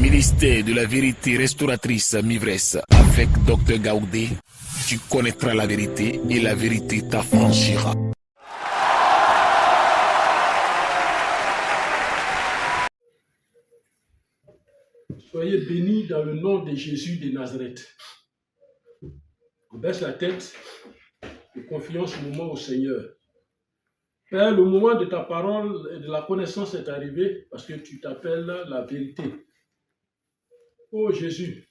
Ministère de la vérité restauratrice Mivresse avec Dr Gaoudé, tu connaîtras la vérité et la vérité t'affranchira. Soyez bénis dans le nom de Jésus de Nazareth. On baisse la tête et confions ce moment au Seigneur. Père, le moment de ta parole et de la connaissance est arrivé parce que tu t'appelles la vérité. Oh Jésus,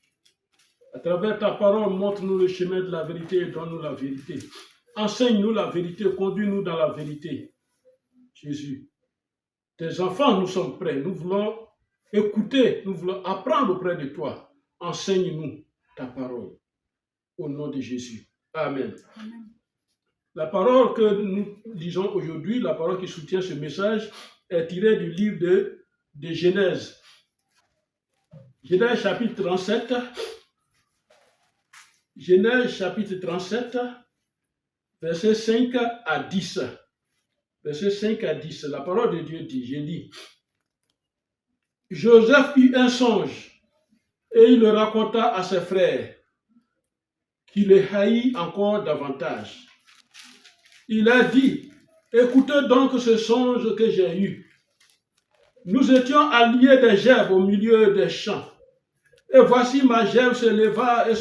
à travers ta parole, montre-nous le chemin de la vérité et donne-nous la vérité. Enseigne-nous la vérité, conduis-nous dans la vérité. Jésus, tes enfants, nous sommes prêts. Nous voulons écouter, nous voulons apprendre auprès de toi. Enseigne-nous ta parole. Au nom de Jésus. Amen. Amen. La parole que nous lisons aujourd'hui, la parole qui soutient ce message, est tirée du livre de Genèse. Genèse chapitre 37. Genèse chapitre 37, versets 5 à 10. Versets 5 à 10. La parole de Dieu dit, je lis. Joseph eut un songe et il le raconta à ses frères, qui le haït encore davantage. Il a dit, écoutez donc ce songe que j'ai eu. Nous étions alliés des gerbes au milieu des champs. Et voici ma gerbe se leva et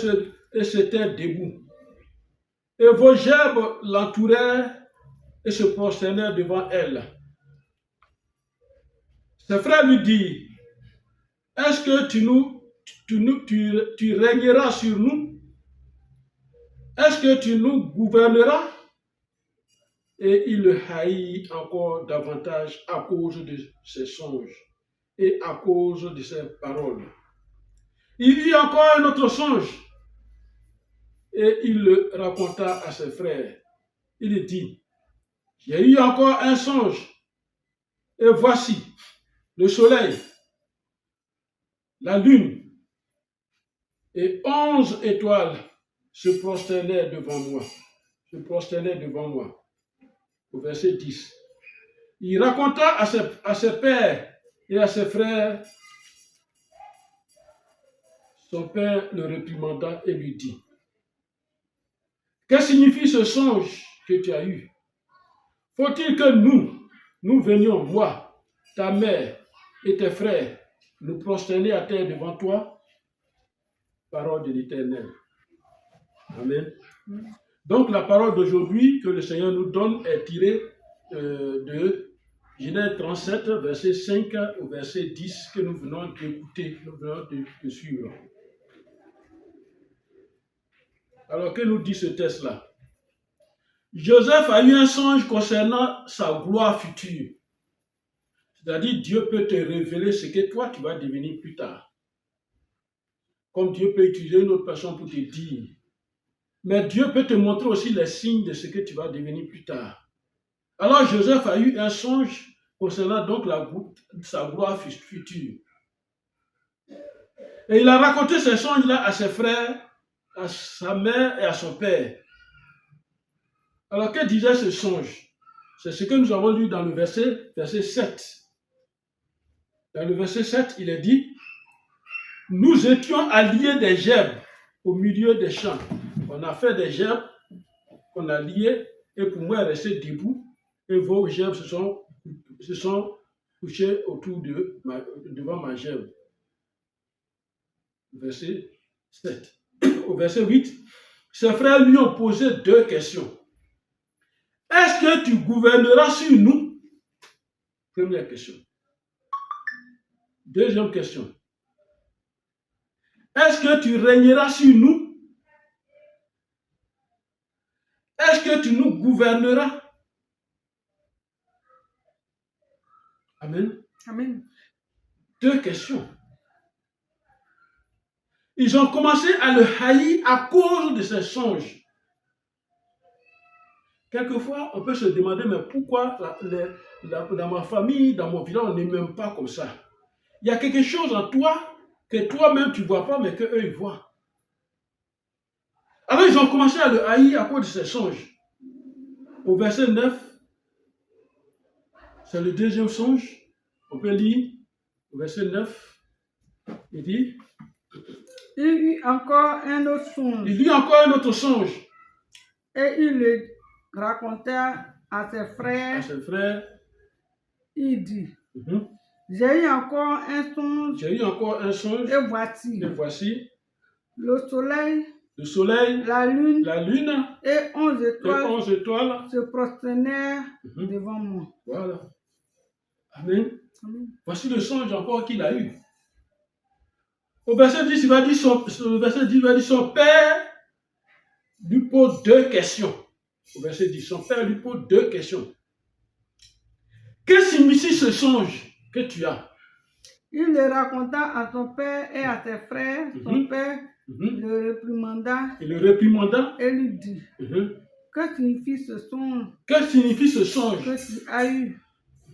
se tint debout. Et vos gerbes l'entourèrent et se prosternèrent devant elle. Ses frères lui dirent, est-ce que tu régneras sur nous? Est-ce que tu nous gouverneras? Et il le haït encore davantage à cause de ses songes et à cause de ses paroles. Il eut encore un autre songe et il le raconta à ses frères. Il dit, j'ai eu encore un songe et voici le soleil, la lune et 11 étoiles se prosternaient devant moi. Au verset 10. Il raconta à ses pères et à ses frères. Son père le réprimanda et lui dit, que signifie ce songe que tu as eu? Faut-il que nous venions, moi, ta mère et tes frères, nous prosterner à terre devant toi? Parole de l'Éternel. Amen. Donc la parole d'aujourd'hui que le Seigneur nous donne est tirée de Genèse 37, verset 5 au verset 10 que nous venons d'écouter, nous venons de suivre. Alors que nous dit ce texte-là? Joseph a eu un songe concernant sa gloire future. C'est-à-dire Dieu peut te révéler ce que toi tu vas devenir plus tard. Comme Dieu peut utiliser une autre personne pour te dire. Mais Dieu peut te montrer aussi les signes de ce que tu vas devenir plus tard. Alors Joseph a eu un songe concernant donc sa gloire future. Et il a raconté ce songe-là à ses frères, à sa mère et à son père. Alors que disait ce songe? C'est ce que nous avons lu dans le verset 7. Dans le verset 7, il est dit, nous étions alliés des gerbes au milieu des champs. On a fait des gerbes qu'on a liées et pour moi rester debout et vos gerbes se sont couchées devant ma gerbe. Verset 7. Au verset 8, ses frères lui ont posé deux questions. Est-ce que tu gouverneras sur nous? Première question. Deuxième question. Est-ce que tu régneras sur nous? Est-ce que tu nous gouverneras? Amen. Amen. Deux questions. Ils ont commencé à le haïr à cause de ses songes. Quelquefois, on peut se demander, mais pourquoi dans ma famille, dans mon village, on n'est même pas comme ça? Il y a quelque chose en toi que toi-même tu ne vois pas, mais qu'eux ils voient. Alors ils ont commencé à le haïr à cause de ses songes. Au verset 9, c'est le deuxième songe. On peut lire au verset 9. Il dit, Il eut encore un autre songe il eut encore un autre songe et il le raconta à ses à frères. ses frères. Il dit, Mhm. j'ai eu encore un songe J'ai eu encore un songe, et voici, et voici le soleil, le soleil, la lune la lune et 11 et étoiles 11 étoiles. se prosternèrent Mhm. devant moi. Voilà. Amen. Amen. Voici le songe encore qu'il a eu. Au verset 10, il va dire son père lui pose deux questions. Au verset 10, son père lui pose deux questions. Que signifie ce songe que tu as? Il le raconta à son père et à ses frères. Son Mhm. père Mhm. le réprimanda Il le réprimanda. et lui dit, Mhm. que signifie ce songe Que signifie ce songe? que tu as eu?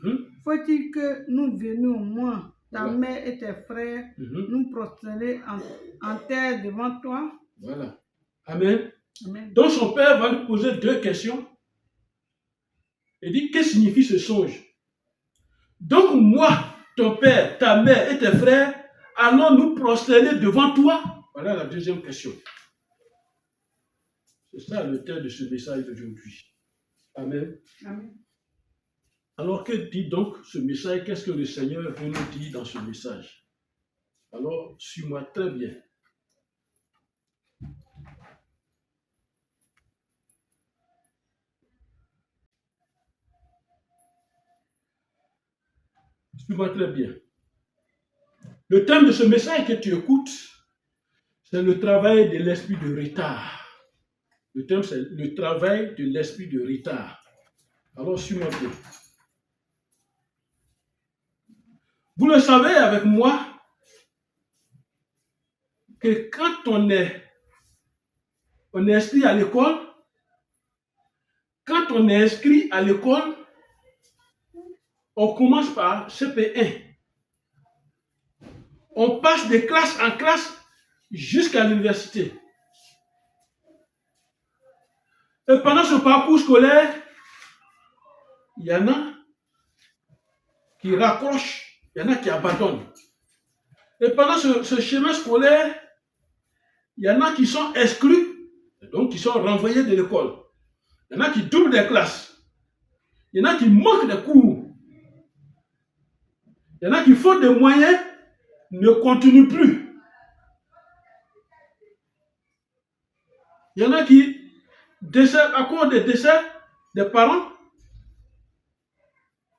Mhm. Faut-il que nous venions, moi, ta Voilà. mère et tes frères, Mhm. nous prosterner en terre devant toi? Voilà. Amen. Amen. Donc son père va lui poser deux questions. Il dit, que signifie ce songe? Donc moi, ton père, ta mère et tes frères, allons nous prosterner devant toi? Voilà la deuxième question. C'est ça le thème de ce message d'aujourd'hui. Amen. Amen. Alors que dit donc ce message? Qu'est-ce que le Seigneur veut nous dire dans ce message? Alors, suis-moi très bien. Suis-moi très bien. Le thème de ce message que tu écoutes, c'est le travail de l'esprit de retard. Le thème, c'est le travail de l'esprit de retard. Alors, suis-moi bien. Vous le savez avec moi que quand on est inscrit à l'école, on commence par CP1. On passe de classe en classe jusqu'à l'université. Et pendant ce parcours scolaire, il y en a qui raccrochent, il y en a qui abandonnent. Et pendant ce chemin scolaire, il y en a qui sont exclus, donc qui sont renvoyés de l'école. Il y en a qui doublent des classes. Il y en a qui manquent de cours. Il y en a qui font des moyens, ne continuent plus. Il y en a qui décèdent à cause des décès des parents.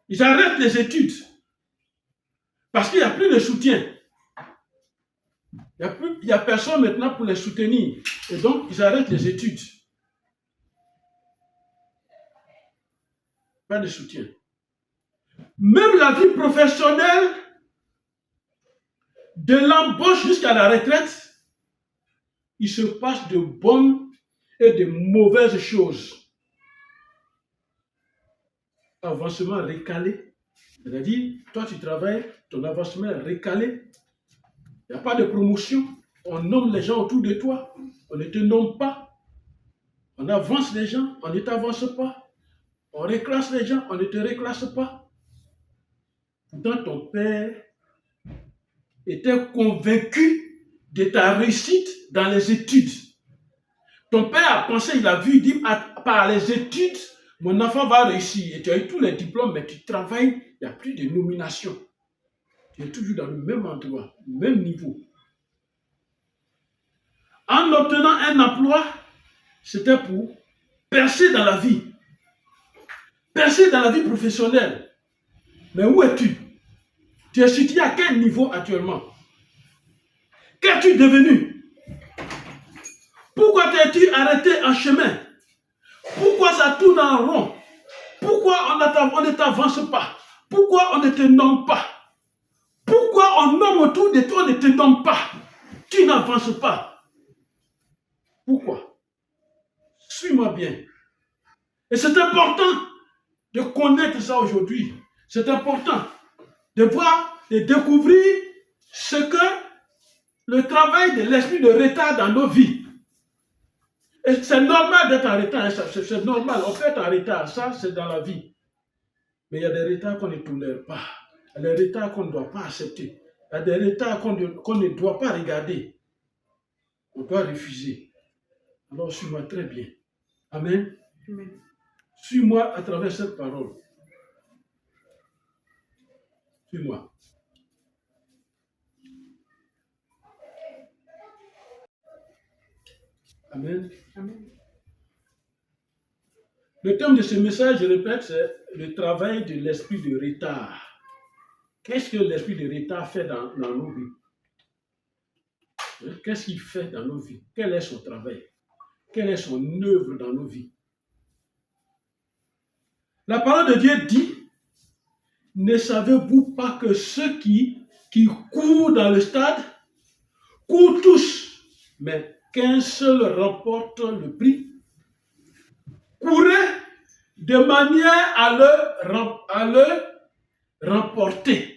Ils arrêtent les études parce qu'il n'y a plus de soutien. Il n'y a personne maintenant pour les soutenir. Et donc, ils arrêtent les études. Pas de soutien. Même la vie professionnelle, de l'embauche jusqu'à la retraite, il se passe de bonnes et de mauvaises choses. Avancement récalé. C'est-à-dire, toi tu travailles, ton avancement est récalé. Il n'y a pas de promotion. On nomme les gens autour de toi. On ne te nomme pas. On avance les gens, on ne t'avance pas. On reclasse les gens, on ne te reclasse pas. Pourtant, ton père était convaincu de ta réussite dans les études. Ton père a pensé, il a vu, il dit, par les études, mon enfant va réussir. Et tu as eu tous les diplômes, mais tu travailles, il n'y a plus de nomination. Tu es toujours dans le même endroit, le même niveau. En obtenant un emploi, c'était pour percer dans la vie. Percer dans la vie professionnelle. Mais où es-tu? Tu es situé à quel niveau actuellement? Qu'es-tu devenu? Pourquoi t'es-tu arrêté en chemin? Pourquoi ça tourne en rond? Pourquoi on ne t'avance pas? Pourquoi on ne te nomme pas? Pourquoi on nomme autour de toi, on ne te nomme pas? Tu n'avances pas. Pourquoi? Suis-moi bien. Et c'est important de connaître ça aujourd'hui. C'est important de voir, de découvrir ce que le travail de l'esprit de retard dans nos vies. Et c'est normal d'être en retard, c'est normal, on peut être en retard, ça c'est dans la vie. Mais il y a des retards qu'on ne tolère pas, il y a des retards qu'on ne doit pas accepter, Il y a des retards qu'on ne doit pas regarder. On doit refuser. Alors, suis-moi très bien. Amen. Amen. Suis-moi à travers cette parole. Suis-moi. Amen. Amen. Le thème de ce message, je répète, c'est le travail de l'esprit de retard. Qu'est-ce que l'esprit de retard fait dans nos vies? Qu'est-ce qu'il fait dans nos vies? Quel est son travail? Quelle est son œuvre dans nos vies? La parole de Dieu dit, ne savez-vous pas que ceux qui courent dans le stade courent tous, mais qu'un seul remporte le prix? Courez de manière à le remporter.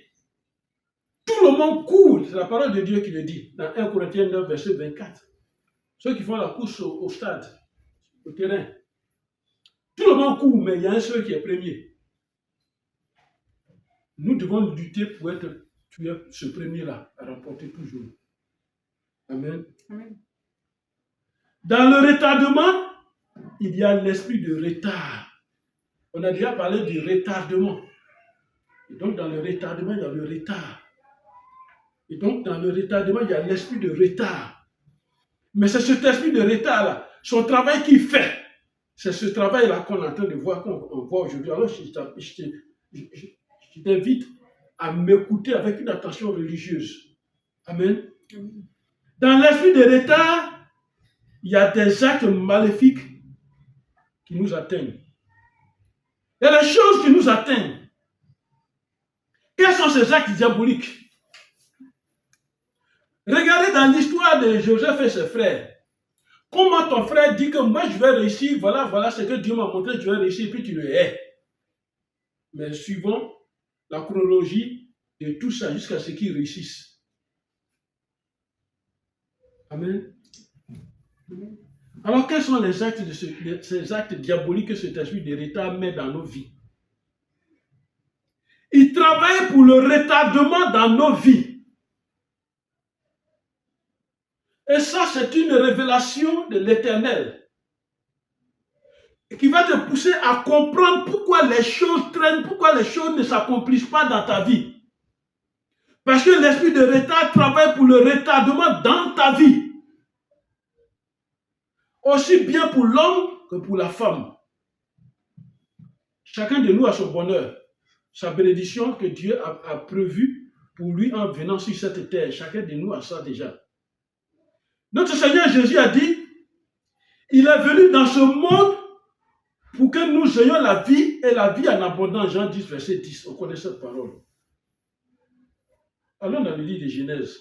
Tout le monde court, c'est la parole de Dieu qui le dit, dans 1 Corinthiens 9, verset 24. Ceux qui font la course au stade, au terrain. Tout le monde court, mais il y a un seul qui est premier. Nous devons lutter pour être ce premier-là, à remporter toujours. Amen. Amen. Dans le retardement, il y a l'esprit de retard. On a déjà parlé du retardement. Et donc, dans le retardement, il y a le retard. Et donc, dans le retardement, il y a l'esprit de retard. Mais c'est cet esprit de retard-là, son travail qu'il fait. C'est ce travail-là qu'on est en train de voir, qu'on voit aujourd'hui. Alors, je t'invite à m'écouter avec une attention religieuse. Amen. Dans l'esprit de retard, il y a des actes maléfiques qui nous atteignent. Il y a des choses qui nous atteignent. Quels sont ces actes diaboliques? Regardez dans l'histoire de Joseph et ses frères. Comment ton frère dit que moi je vais réussir, voilà ce que Dieu m'a montré, je vais réussir, puis tu le hais. Mais suivons la chronologie de tout ça jusqu'à ce qu'ils réussissent. Amen. Alors, quels sont les actes ces actes diaboliques que cet esprit de retard met dans nos vies? Il travaille pour le retardement dans nos vies. Et ça, c'est une révélation de l'Éternel qui va te pousser à comprendre pourquoi les choses traînent, pourquoi les choses ne s'accomplissent pas dans ta vie. Parce que l'esprit de retard travaille pour le retardement dans ta vie. Aussi bien pour l'homme que pour la femme. Chacun de nous a son bonheur, sa bénédiction que Dieu a prévue pour lui en venant sur cette terre. Chacun de nous a ça déjà. Notre Seigneur Jésus a dit, il est venu dans ce monde pour que nous ayons la vie et la vie en abondance. Jean 10, verset 10. On connaît cette parole. Allons dans le livre de Genèse.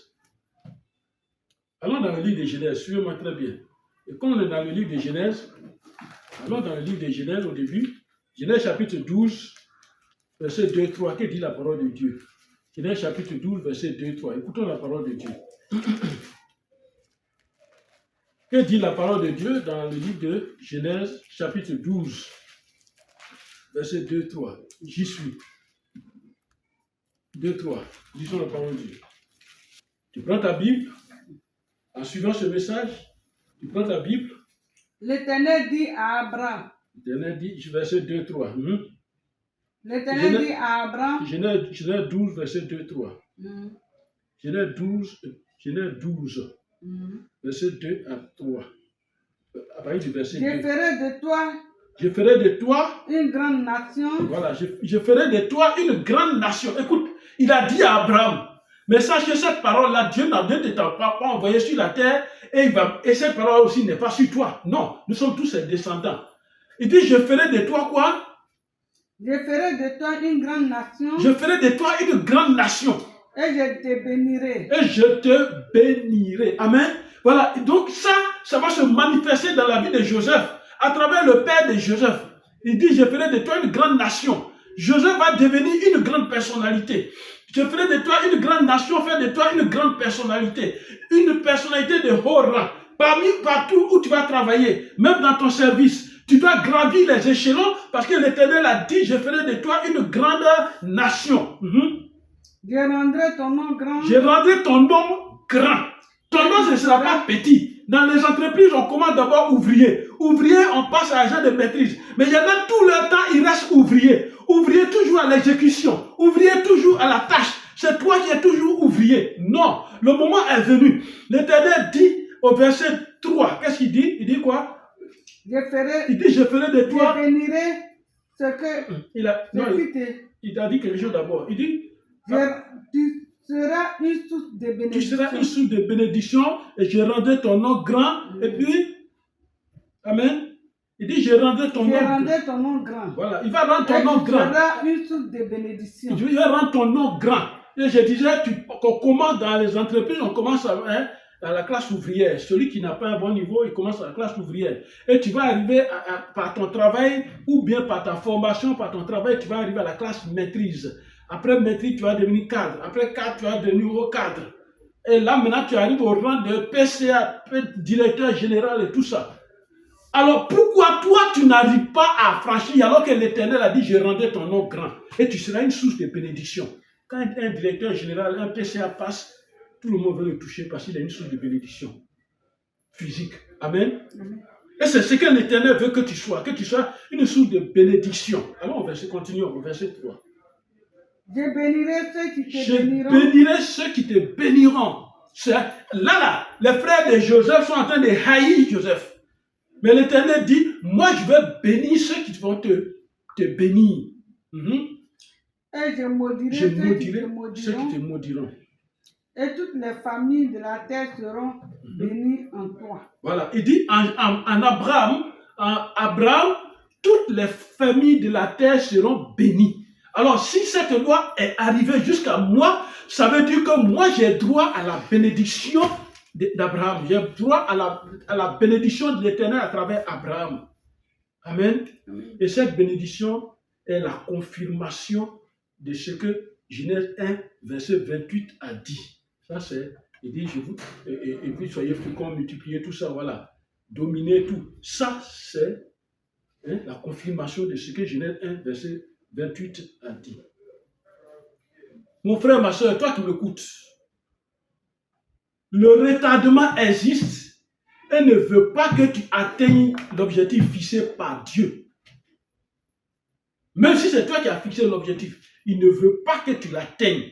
Allons dans le livre de Genèse. Suivez-moi très bien. Et quand on est dans le livre de Genèse, allons dans le livre de Genèse au début. Genèse chapitre 12, verset 2 et 3. Que dit la parole de Dieu? Genèse chapitre 12, verset 2 et 3. Écoutons la parole de Dieu. Que dit la parole de Dieu dans le livre de Genèse, chapitre 12, verset 2, 3. J'y suis. 2, 3. Disons la parole de Dieu. Tu prends ta Bible, en suivant ce message, tu prends ta Bible. L'Éternel dit à Abraham. L'Éternel dit, verset 2, 3. L'Éternel dit à Abraham. Genèse 12, verset 2, 3. Genèse 12. Verset 2 à 3. À partir du verset 2. Je ferai de toi une grande nation. Voilà, je ferai de toi une grande nation. Écoute, il a dit à Abraham, mais sache que cette parole-là, Dieu ne t'a pas envoyé sur la terre et cette parole aussi n'est pas sur toi. Non, nous sommes tous ses descendants. Il dit, je ferai de toi quoi? Je ferai de toi une grande nation. Je ferai de toi une grande nation. Et je te bénirai. Et je te bénirai. Amen. Voilà. Donc ça va se manifester dans la vie de Joseph, à travers le père de Joseph. Il dit, je ferai de toi une grande nation. Joseph va devenir une grande personnalité. Je ferai de toi une grande nation, faire de toi une grande personnalité. Une personnalité de haut rang. Partout où tu vas travailler, même dans ton service, tu dois gravir les échelons parce que l'Éternel a dit, je ferai de toi une grande nation. Je rendrai ton nom grand. Je rendrai ton nom grand. Ton nom ne sera pas petit. Dans les entreprises, on commence d'abord ouvrier. Ouvrier, on passe à agent de maîtrise. Mais il y en a tout le temps, il reste ouvrier. Ouvrier toujours à l'exécution. Ouvrier toujours à la tâche. C'est toi qui es toujours ouvrier. Non, le moment est venu. L'Éternel dit au verset 3, qu'est-ce qu'il dit? Il dit quoi? Il dit, je ferai de toi. Je bénirai ce que. Il a dit quelque chose d'abord. Il dit, tu seras une source de bénédiction. Tu seras une source de bénédiction et je rendrai ton nom grand. Et puis, Amen. Il dit, je rendrai ton nom grand. Voilà, il va rendre ton nom grand. Tu seras une source de bénédiction. Il va rendre ton nom grand. Et je disais, on commence dans les entreprises, on commence à la classe ouvrière. Celui qui n'a pas un bon niveau, il commence à la classe ouvrière. Et tu vas arriver par ton travail, ou bien par ta formation, par ton travail, tu vas arriver à la classe maîtrise. Après maîtrise, tu vas devenir cadre. Après cadre, tu vas devenir haut cadre. Et là, maintenant, tu arrives au rang de PCA, directeur général et tout ça. Alors, pourquoi toi, tu n'arrives pas à franchir alors que l'Éternel a dit, je rendrai ton nom grand. Et tu seras une source de bénédiction. Quand un directeur général, un PCA passe, tout le monde veut le toucher parce qu'il a une source de bénédiction physique. Amen. Et c'est ce que l'Éternel veut que tu sois une source de bénédiction. Alors, on va continuer au verset 3. Je bénirai ceux qui te béniront. Je bénirai ceux qui te béniront. Là, les frères de Joseph sont en train de haïr Joseph. Mais l'Éternel dit, moi je vais bénir ceux qui vont te bénir. Et je maudirai ceux qui te maudiront. Et toutes les familles de la terre seront bénies en toi. Voilà, il dit en Abraham, toutes les familles de la terre seront bénies. Alors, si cette loi est arrivée jusqu'à moi, ça veut dire que moi, j'ai droit à la bénédiction d'Abraham. J'ai droit à la bénédiction de l'Éternel à travers Abraham. Amen. Et cette bénédiction est la confirmation de ce que Genèse 1, verset 28 a dit. Ça, c'est, il dit, et puis soyez féconds, multipliez tout ça, voilà. Dominez tout. Ça, c'est la confirmation de ce que Genèse 1, verset 28 a dit. Mon frère, ma soeur, toi qui m'écoutes, le retardement existe et ne veut pas que tu atteignes l'objectif fixé par Dieu. Même si c'est toi qui as fixé l'objectif, il ne veut pas que tu l'atteignes.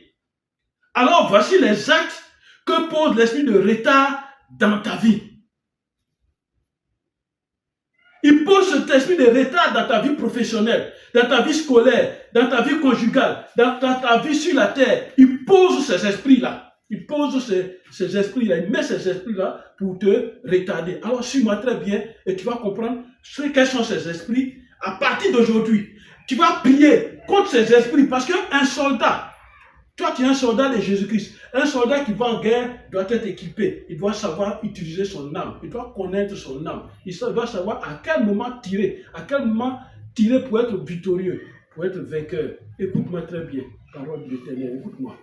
Alors voici les actes que pose l'esprit de retard dans ta vie. Il pose cet esprit de retard dans ta vie professionnelle, dans ta vie scolaire, dans ta vie conjugale, dans ta vie sur la terre. Il pose ces esprits-là. Il pose ces esprits-là. Il met ces esprits-là pour te retarder. Alors suis-moi très bien et tu vas comprendre quels sont ces esprits. À partir d'aujourd'hui, tu vas prier contre ces esprits parce qu'un soldat, toi tu es un soldat de Jésus-Christ, un soldat qui va en guerre doit être équipé, il doit savoir utiliser son âme, il doit connaître son âme, il doit savoir à quel moment tirer pour être victorieux, pour être vainqueur. Écoute-moi très bien, parole de l'Éternel, écoute-moi.